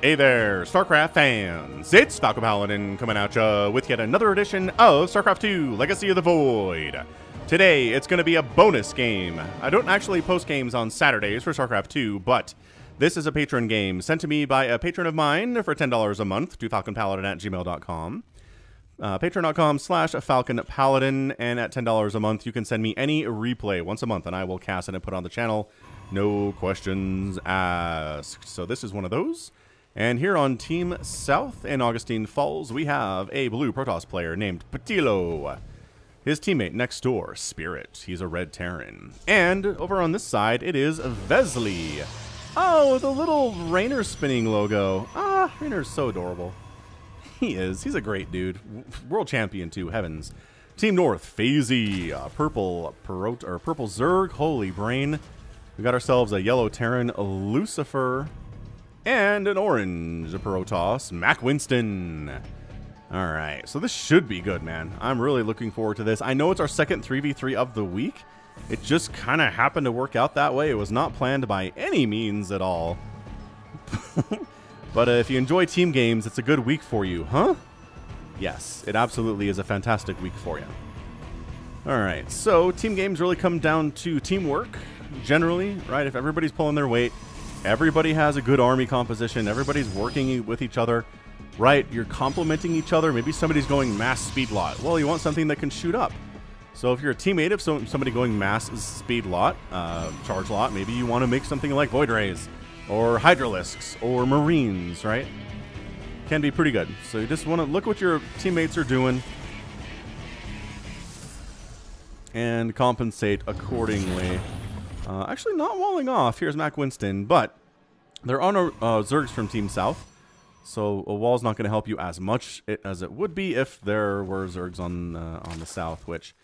Hey there, StarCraft fans! It's Falcon Paladin coming at ya with yet another edition of StarCraft 2 Legacy of the Void. Today, it's going to be a bonus game. I don't actually post games on Saturdays for StarCraft 2, but this is a patron game sent to me by a patron of mine for $10 a month to falconpaladin@gmail.com. Patreon.com/FalconPaladin, and at $10 a month, you can send me any replay once a month, and I will cast it and put on the channel. No questions asked. So this is one of those. And here on Team South in Augustine Falls, we have a blue Protoss player named Patilo. His teammate next door, Spirit. He's a red Terran. And over on this side, it is Vesley. Oh, the little Rainer spinning logo. Ah, Rainer's so adorable. He is. He's a great dude. World champion too, heavens. Team North, FaZe, purple Zerg, holy brain. We got ourselves a yellow Terran, Lucifer, and an orange Protoss, Mac Winston. Alright, so this should be good, man. I'm really looking forward to this. I know it's our second 3v3 of the week. It just kind of happened to work out that way. It was not planned by any means at all. But if you enjoy team games, it's a good week for you, huh? Yes, it absolutely is a fantastic week for you. Alright, so team games really come down to teamwork, generally, right? If everybody's pulling their weight, everybody has a good army composition, everybody's working with each other, right? You're complementing each other. Maybe somebody's going mass speed lot. Well, you want something that can shoot up. So if you're a teammate of somebody going mass speed lot, charge lot, maybe you want to make something like Void Rays, or Hydralisks, or Marines, right? Can be pretty good. So you just want to look what your teammates are doing and compensate accordingly. Actually, not walling off. Here's Mac Winston, but there are no Zergs from Team South, so a wall's not going to help you as much as it would be if there were Zergs on the South, which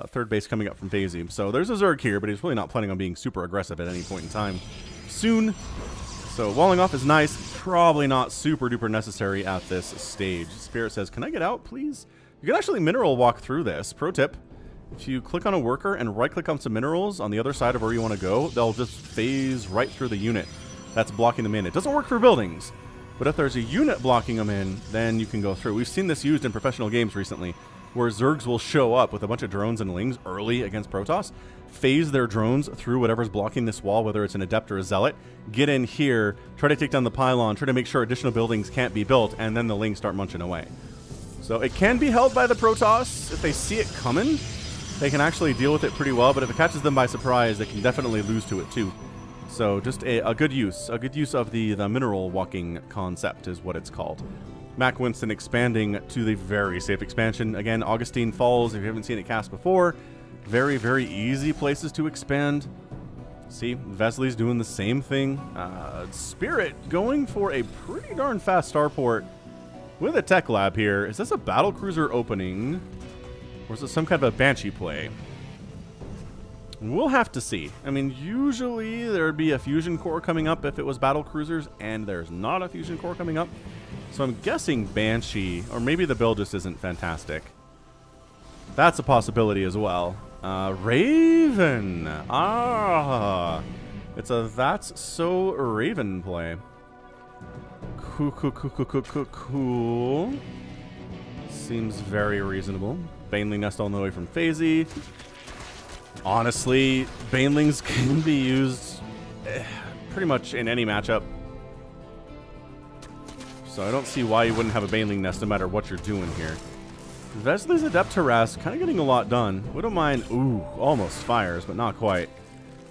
third base coming up from FaZe. So there's a Zerg here, but he's really not planning on being super aggressive at any point in time soon. So walling off is nice, probably not super duper necessary at this stage. Spirit says, can I get out, please? You can actually mineral walk through this. Pro tip. If you click on a worker and right-click on some minerals on the other side of where you want to go, they'll just phase right through the unit that's blocking them in. It doesn't work for buildings, but if there's a unit blocking them in, then you can go through. We've seen this used in professional games recently, where Zergs will show up with a bunch of drones and lings early against Protoss, phase their drones through whatever's blocking this wall, whether it's an Adept or a Zealot, get in here, try to take down the pylon, try to make sure additional buildings can't be built, and then the lings start munching away. So it can be held by the Protoss. If they see it coming, they can actually deal with it pretty well, but if it catches them by surprise, they can definitely lose to it too. So just a good use of the mineral walking concept is what it's called. Mac Winston expanding to the very safe expansion. Again, Augustine Falls, if you haven't seen it cast before, very, very easy places to expand. See, Vesley's doing the same thing. Spirit going for a pretty darn fast starport with a tech lab here. Is this a battlecruiser opening? Or is it some kind of a Banshee play? We'll have to see. I mean, usually there'd be a fusion core coming up if it was battle cruisers, and there's not a fusion core coming up. So I'm guessing Banshee, or maybe the build just isn't fantastic. That's a possibility as well. Raven. Ah, it's a That's So Raven play. Cool. Seems very reasonable. Baneling Nest all the way from FaZe. Honestly, Banelings can be used pretty much in any matchup. So I don't see why you wouldn't have a Baneling Nest no matter what you're doing here. Vesley's Adept Harass, kind of getting a lot done. Widowmine, ooh, almost fires, but not quite.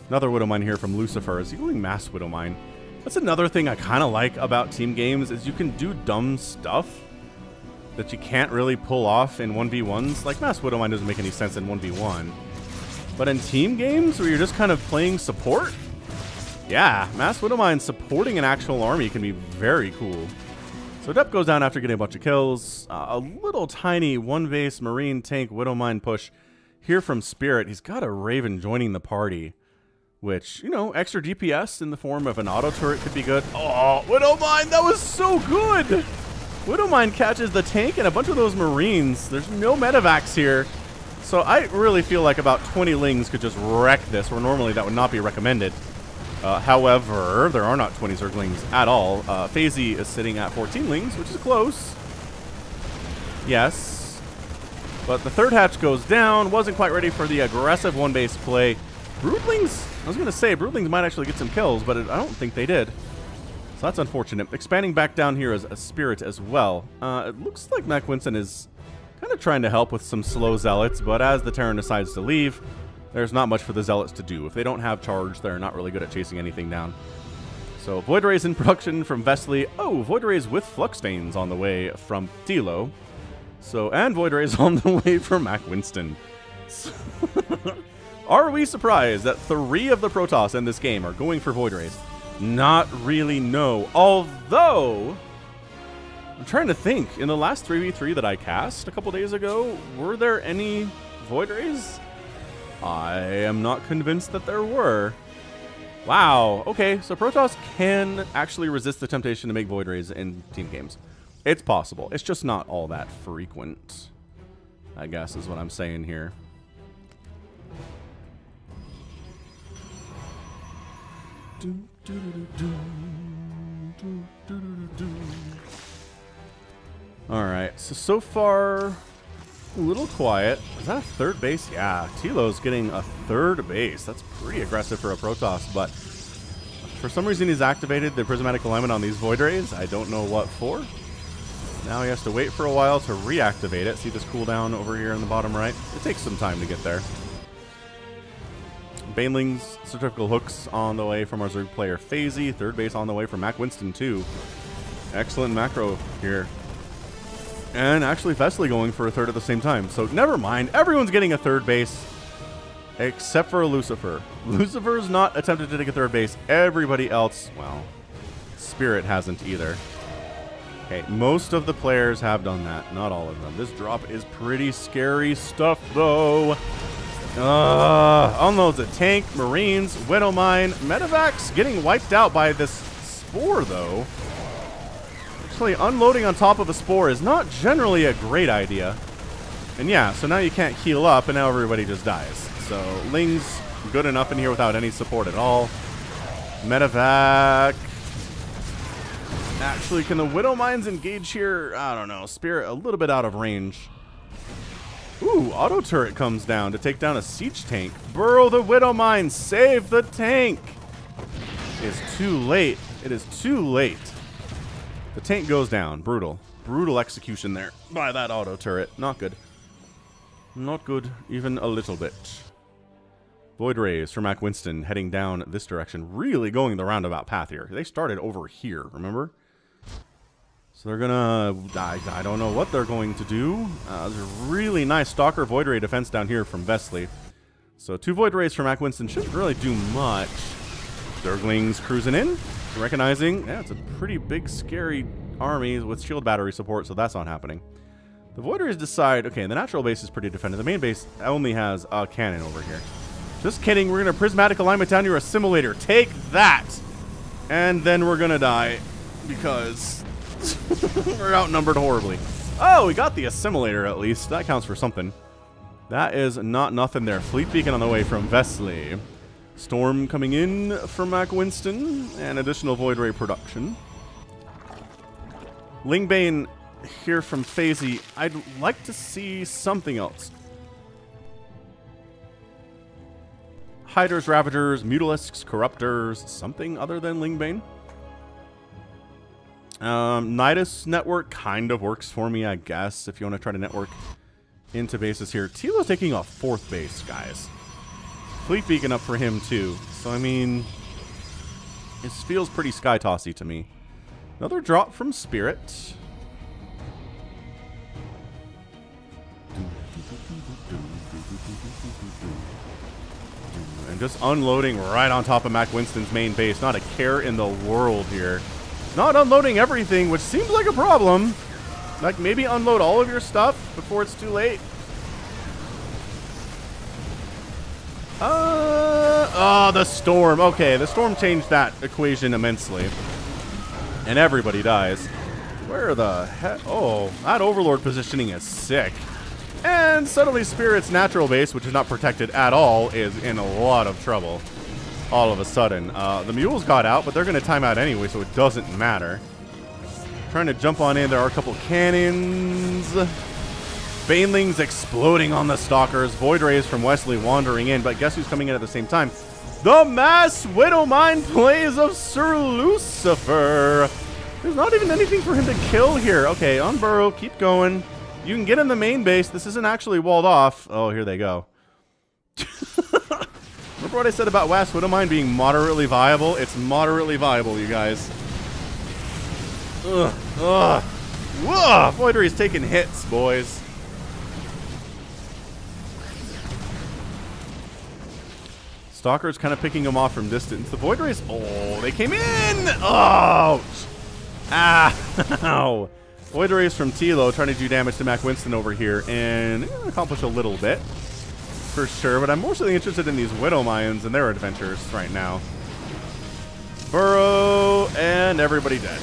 Another Widowmine here from Lucifer. Is he going mass Widowmine? That's another thing I kind of like about team games, is you can do dumb stuff that you can't really pull off in 1v1s. Like, mass Widowmine doesn't make any sense in 1v1. But in team games where you're just kind of playing support, yeah, mass Widowmine supporting an actual army can be very cool. So Adept goes down after getting a bunch of kills. A little tiny one-base Marine tank Widowmine push here from Spirit. He's got a Raven joining the party, which, you know, extra DPS in the form of an auto turret could be good. Oh, Widowmine, that was so good! Widowmine catches the tank and a bunch of those Marines. There's no medevacs here. So I really feel like about 20 lings could just wreck this, where normally that would not be recommended. However, there are not 20 Zerglings at all. FaZe is sitting at 14 lings, which is close. Yes. But the third hatch goes down. Wasn't quite ready for the aggressive one-base play. Broodlings, I was going to say, Broodlings might actually get some kills, but I don't think they did. So that's unfortunate. Expanding back down here as a Spirit as well. It looks like Mac Winston is kind of trying to help with some slow Zealots, but as the Terran decides to leave, there's not much for the Zealots to do. If they don't have charge, they're not really good at chasing anything down. So Void Rays in production from Vesely. Oh, Void Rays with Flux Veins on the way from Tilo. So, and Void Rays on the way from Mac Winston. Are we surprised that 3 of the Protoss in this game are going for Void Rays? Not really, no. Although, I'm trying to think. In the last 3v3 that I cast a couple days ago, were there any Void Rays? I am not convinced that there were. Wow. Okay, so Protoss can actually resist the temptation to make Void Rays in team games. It's possible. It's just not all that frequent, I guess is what I'm saying here. Alright, so far, a little quiet. Is that a third base? Yeah, Tilo's getting a third base. That's pretty aggressive for a Protoss, but for some reason he's activated the Prismatic Alignment on these Void Rays. I don't know what for. Now he has to wait for a while to reactivate it. See this cooldown over here in the bottom right? It takes some time to get there. Baneling's Centrifugal Hooks on the way from our Zerg player FaZe. Third base on the way from Mac Winston too. Excellent macro here. And actually Vesely going for a third at the same time. So never mind. Everyone's getting a third base. Except for Lucifer. Lucifer's not attempted to take a third base. Everybody else, well, Spirit hasn't either. Okay, most of the players have done that. Not all of them. This drop is pretty scary stuff, though. Unloads a tank, Marines, Widowmine. Medevacs getting wiped out by this Spore, though. Actually, unloading on top of a Spore is not generally a great idea. And yeah, so now you can't heal up, and now everybody just dies. So, Ling's good enough in here without any support at all. Medevac. Actually, can the Widowmines engage here? I don't know. Spirit a little bit out of range. Ooh, auto turret comes down to take down a siege tank. Burrow the Widowmine. Save the tank. It's too late. It is too late. The tank goes down. Brutal. Brutal execution there by that auto turret. Not good. Not good, even a little bit. Void Rays for Mac Winston heading down this direction. Really going the roundabout path here. They started over here, remember? So they're gonna... I don't know what they're going to do. There's a really nice Stalker Void Ray defense down here from Vesely. So 2 Void Rays for Mac Winston shouldn't really do much. Zerglings cruising in. Recognizing, yeah, it's a pretty big, scary army with shield battery support, so that's not happening. The Void Rays decide, okay, the natural base is pretty defended. The main base only has a cannon over here. Just kidding, we're going to Prismatic Alignment down your Assimilator. Take that! And then we're going to die because we're outnumbered horribly. Oh, we got the Assimilator at least. That counts for something. That is not nothing there. Fleet Beacon on the way from Vesely. Storm coming in from Mac Winston, and additional Void Ray production. Lingbane here from FaZe. I'd like to see something else. Hydras, Ravagers, Mutalisks, Corruptors, something other than Lingbane. Nidus network kind of works for me, I guess, if you want to try to network into bases here. Tilo's taking a 4th base, guys. Fleet Beacon up for him, too. So, I mean, it feels pretty sky-tossy to me. Another drop from Spirit. And just unloading right on top of Mac Winston's main base. Not a care in the world here. Not unloading everything, which seems like a problem. Like, maybe unload all of your stuff before it's too late. Oh, the storm. Okay, the storm changed that equation immensely. And everybody dies. Where the heck? Oh, that Overlord positioning is sick. And suddenly Spirit's natural base, which is not protected at all, is in a lot of trouble. all of a sudden. The mules got out, but they're going to time out anyway, so it doesn't matter. Trying to jump on in. There are a couple cannons. Banelings exploding on the Stalkers. Void Rays from Wesley wandering in, but guess who's coming in at the same time? The Mass Widowmine plays of Sir Lucifer. There's not even anything for him to kill here. Okay, on Burrow, keep going. You can get in the main base. This isn't actually walled off. Oh, here they go. Remember what I said about Mass Widowmine being moderately viable? It's moderately viable, you guys. Ugh. Ugh. Whoa! Void Ray's taking hits, boys. Stalker's kind of picking him off from distance. The Void Rays, oh, they came in! Ouch! Ow! Void Rays from Tilo trying to do damage to Mac Winston over here and accomplish a little bit, for sure. But I'm mostly interested in these Widowmines and their adventures right now. Burrow and everybody dead.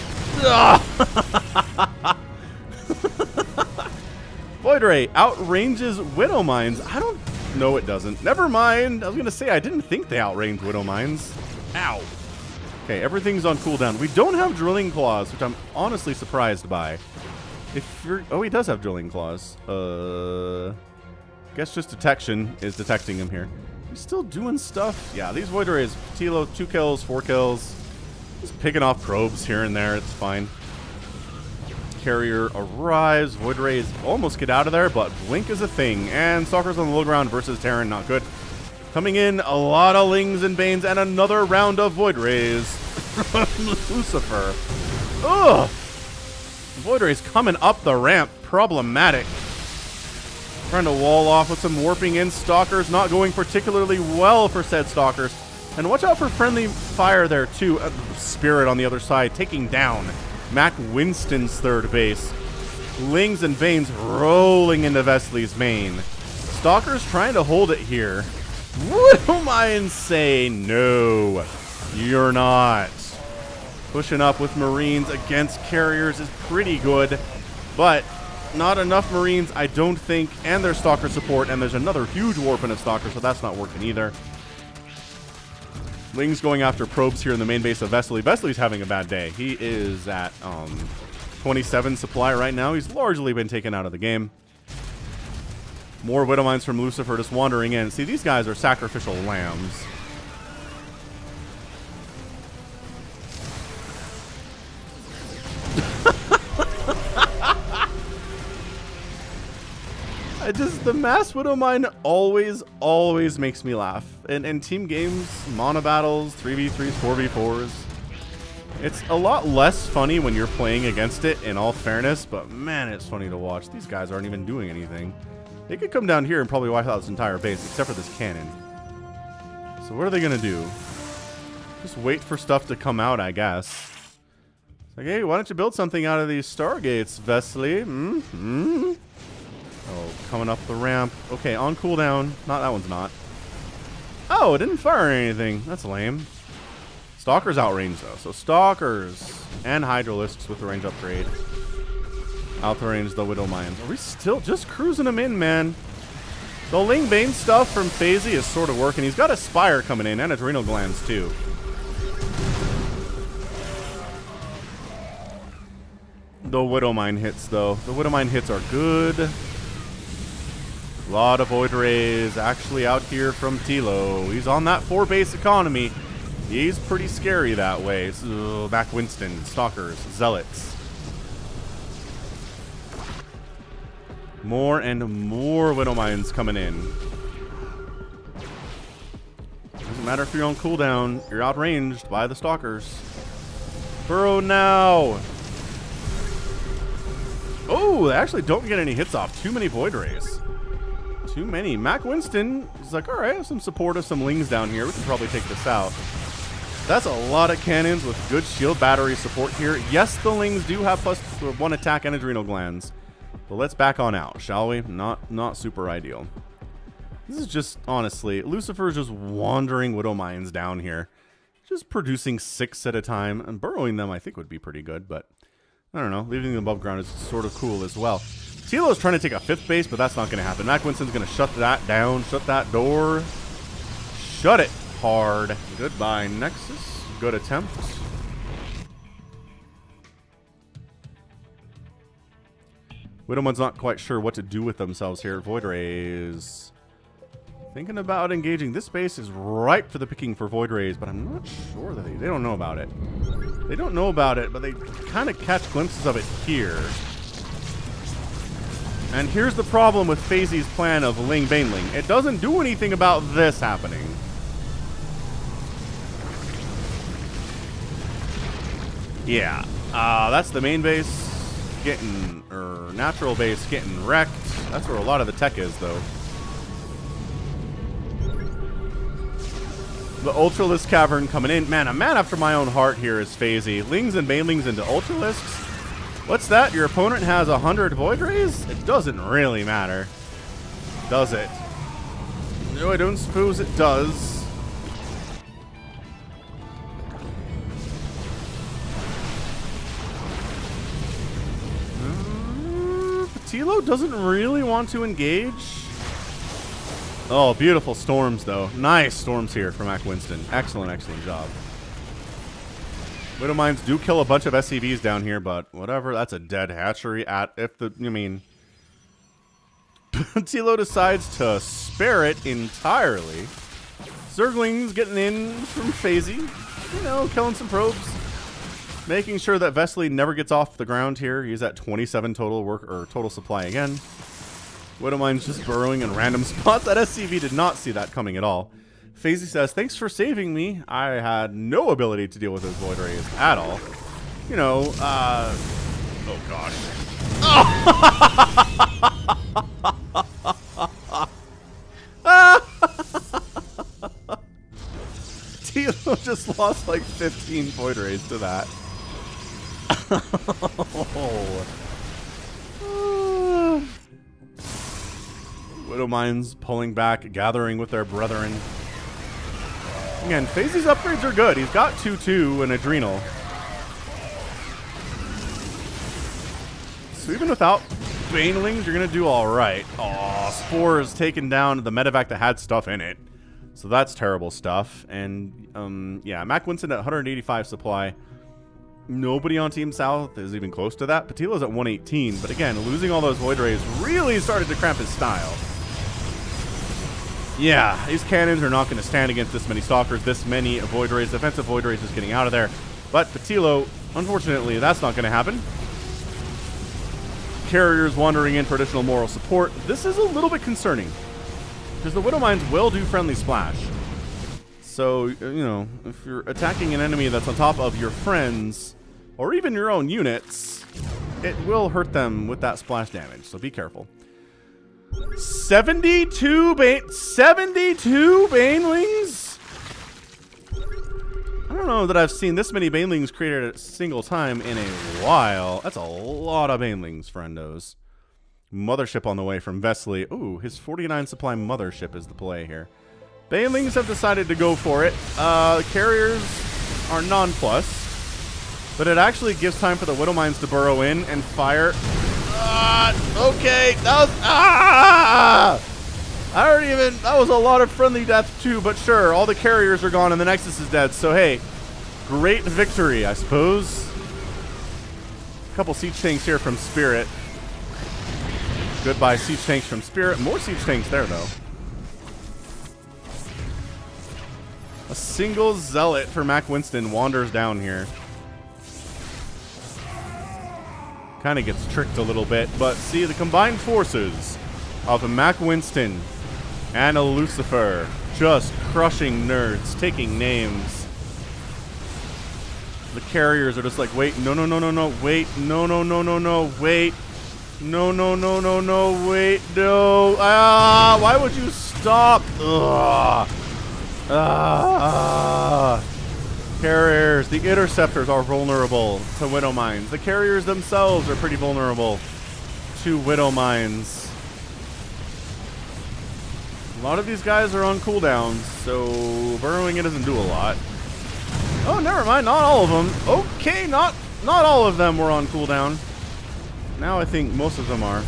Void Ray outranges Widowmines. I don't know, it doesn't. Never mind. I was going to say, I didn't think they outranged Widowmines. Ow. Okay, everything's on cooldown. We don't have Drilling Claws, which I'm honestly surprised by. If you're... Oh, he does have Drilling Claws. Guess just detection is detecting him here. He's still doing stuff. Yeah, these Void Rays. Tilo, 2 kills, 4 kills. Just picking off probes here and there. It's fine. Carrier arrives. Void Rays almost get out of there, but Blink is a thing. And Stalker's on the low ground versus Terran. Not good. Coming in, a lot of Lings and Banes, and another round of Void Rays from Lucifer. Ugh! Void Rays coming up the ramp. Problematic. Trying to wall off with some warping in. Stalkers not going particularly well for said Stalkers. And watch out for friendly fire there, too. Spirit on the other side, taking down Mac Winston's third base. Lings and Banes rolling into Vesely's main. Stalkers trying to hold it here. Widowmines say no, you're not. Pushing up with Marines against Carriers is pretty good, but not enough Marines, I don't think, and there's Stalker support, and there's another huge warping of Stalker, so that's not working either. Ling's going after probes here in the main base of Vesely. Vesely's having a bad day. He is at 27 supply right now. He's largely been taken out of the game. More Widowmines from Lucifer just wandering in. See, these guys are sacrificial lambs. The Mass Widowmine always makes me laugh. In team games, mono battles, 3v3s, 4v4s. It's a lot less funny when you're playing against it, in all fairness, but man, it's funny to watch. These guys aren't even doing anything. They could come down here and probably wipe out this entire base, except for this cannon. So what are they going to do? Just wait for stuff to come out, I guess. It's like, hey, why don't you build something out of these Stargates, Vesely? Oh, coming up the ramp. Okay, on cooldown. Not, that one's not. Oh, it didn't fire anything. That's lame. Stalker's outrange, though. So Stalkers and Hydralisks with the range upgrade. Outrange the Widowmines. Are we still just cruising them in, man? The Ling Bane stuff from Phasey is sort of working. He's got a Spire coming in and adrenal glands, too. The Widowmine hits, though. The Widowmine hits are good. A lot of Void Rays actually out here from Tilo. He's on that 4-base economy. He's pretty scary that way. So, Mac Winston, Stalkers, Zealots. More and more Widowmines coming in. Doesn't matter if you're on cooldown. You're outranged by the Stalkers. Burrow now. Oh, they actually don't get any hits off. Too many Void Rays. Too many. Mac Winston is like, all right, I have some support of some Lings down here. We can probably take this out. That's a lot of cannons with good shield battery support here. Yes, the Lings do have +1 attack and adrenal glands. But let's back on out, shall we? Not super ideal. This is just, honestly, Lucifer's just wandering Widowmines down here. Just producing 6 at a time. And burrowing them, I think, would be pretty good. But, I don't know. Leaving them above ground is sort of cool as well. Tilo's trying to take a 5th base, but that's not going to happen. Mac Winston's going to shut that down. Shut that door. Shut it. hard. Goodbye, Nexus. Good attempt. Widowman's not quite sure what to do with themselves here. Void Rays. Thinking about engaging. This base is ripe for the picking for Void Rays, but I'm not sure that they don't know about it. They don't know about it, but they kind of catch glimpses of it here. And here's the problem with FaZe's plan of Ling Baneling. It doesn't do anything about this happening. Yeah, that's the main base getting, or natural base getting wrecked. That's where a lot of the tech is, though. The Ultralisk Cavern coming in. Man, a man after my own heart here is FaZe. Lings and Banelings into Ultralisks. What's that? Your opponent has 100 Void Rays? It doesn't really matter. Does it? No, I don't suppose it does. Patilo doesn't really want to engage. Oh, beautiful storms, though. Nice storms here from Mac Winston. Excellent, excellent job. Widowmines do kill a bunch of SCVs down here, but whatever. That's a dead hatchery. Patilo decides to spare it entirely. Zergling's getting in from FaZe. You know, killing some probes. Making sure that Vesely never gets off the ground here. He's at 27 total work or total supply again. Widowmine's just burrowing in random spots. That SCV did not see that coming at all. FaZe says, thanks for saving me. I had no ability to deal with those Void Rays at all. You know, oh gosh. Tilo just lost like 15 Void Rays to that. Widowmines pulling back, gathering with their brethren. Again, FaZe's upgrades are good. He's got 2-2 and Adrenal. So even without Banelings, you're going to do alright. Aw, Spore is taking down the medevac that had stuff in it. So that's terrible stuff. And, yeah, Mac Winston at 185 supply. Nobody on Team South is even close to that. Patilo's at 118, but again, losing all those Void Rays really started to cramp his style. Yeah, these cannons are not going to stand against this many Stalkers, this many Void Rays. Defensive Void Rays just getting out of there. But Patilo, unfortunately, that's not going to happen. Carriers wandering in for additional moral support. This is a little bit concerning, because the Widowmines will do friendly splash. So, you know, if you're attacking an enemy that's on top of your friends, or even your own units, it will hurt them with that splash damage, so be careful. 72 Banelings? I don't know that I've seen this many Banelings created at a single time in a while. That's a lot of Banelings, friendos. Mothership on the way from Vesely. Ooh, his 49 supply Mothership is the play here. Banelings have decided to go for it. Carriers are nonplussed. But it actually gives time for the Widowmines to burrow in and fire. Okay, that was, that was a lot of friendly death too, but sure, all the carriers are gone and the Nexus is dead, so hey, great victory, I suppose. A couple siege tanks here from Spirit. Goodbye siege tanks from Spirit. More siege tanks there, though. A single Zealot for Mac Winston wanders down here. Kind of gets tricked a little bit, but see the combined forces of a Mac Winston and a Lucifer just crushing nerds, taking names. The carriers are just like, wait, no, no, no, no, no, wait, no, no, no, no, no, wait, no, no, no, no, no, wait, no, why would you stop? Carriers, the interceptors are vulnerable to Widowmines. The carriers themselves are pretty vulnerable to Widowmines. A lot of these guys are on cooldowns, so burrowing it doesn't do a lot. Oh, never mind, not all of them. Okay, not all of them were on cooldown. Now I think most of them are.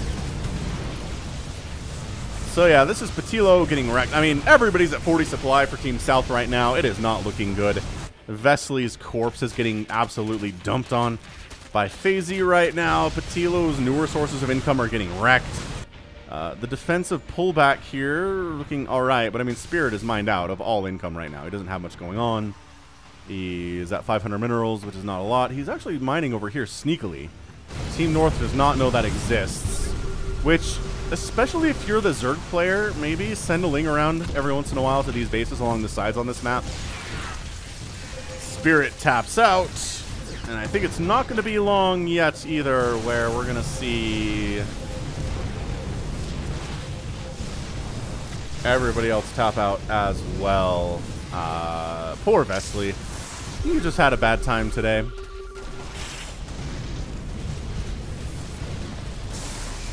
So yeah, this is Patilo getting wrecked. I mean, everybody's at 40 supply for Team South right now. It is not looking good. Vesley's corpse is getting absolutely dumped on by FaZe right now. Patilo's newer sources of income are getting wrecked. The defensive pullback here looking alright, but I mean, Spirit is mined out of all income right now. He doesn't have much going on. He's at 500 minerals, which is not a lot. He's actually mining over here sneakily. Team North does not know that exists, which, especially if you're the Zerg player, maybe send a Ling around every once in a while to these bases along the sides on this map. Spirit taps out, and I think it's not going to be long yet either where we're going to see everybody else tap out as well. Poor Vesley. He just had a bad time today.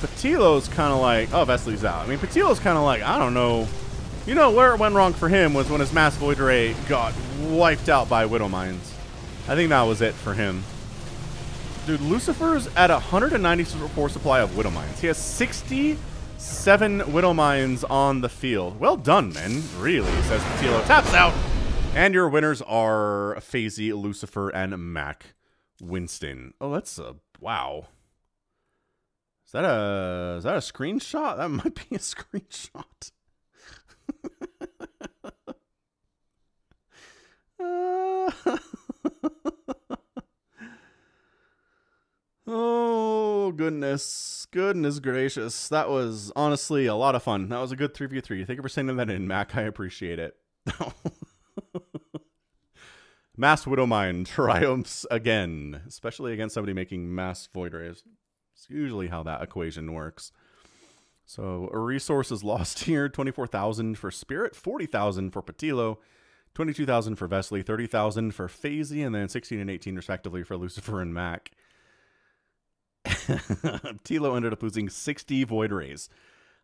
Patilo's kind of like, oh, Vesley's out. I mean, Patilo's kind of like, I don't know. You know, where it went wrong for him was when his Mass Void Ray got wiped out by Widow Mines. I think that was it for him. Dude, Lucifer's at 194 supply of Widow Mines. He has 67 Widow Mines on the field. Well done, men. Really, says Patilo. Taps out. And your winners are FaZe, Lucifer, and Mac Winston. Oh, that's a... wow. Is that a screenshot? That might be a screenshot. Oh, goodness. Goodness gracious. That was honestly a lot of fun. That was a good 3v3. Thank you for sending that in, Mac. I appreciate it. Mass Widowmine triumphs again, especially against somebody making Mass Void Rays. It's usually how that equation works. So resources lost here, 24,000 for Spirit, 40,000 for Patilo, 22,000 for Vesley, 30,000 for FaZe, and then 16 and 18 respectively for Lucifer and Mac. Patilo ended up losing 60 Void Rays.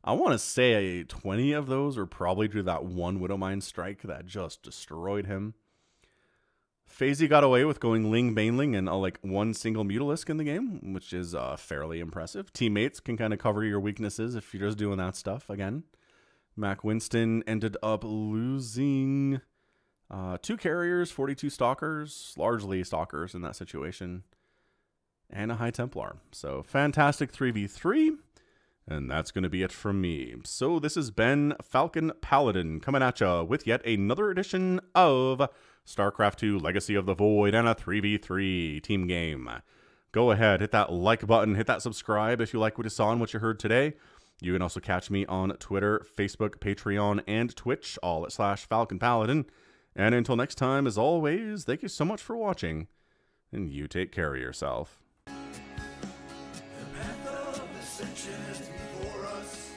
I want to say 20 of those are probably due to that one Widowmine strike that just destroyed him. FaZe got away with going Ling Baneling and like one single Mutalisk in the game, which is fairly impressive. Teammates can kind of cover your weaknesses if you're just doing that stuff again. Mac Winston ended up losing 2 carriers, 42 stalkers, largely stalkers in that situation, and a High Templar. So fantastic 3v3, and that's going to be it from me. So this has been Falcon Paladin coming at ya with yet another edition of StarCraft 2 Legacy of the Void and a 3v3 team game. Go ahead, hit that like button, hit that subscribe if you like what you saw and what you heard today. You can also catch me on Twitter, Facebook, Patreon, and Twitch, all at /Falcon Paladin. And until next time, as always, thank you so much for watching, and you take care of yourself. The path of ascension is before us.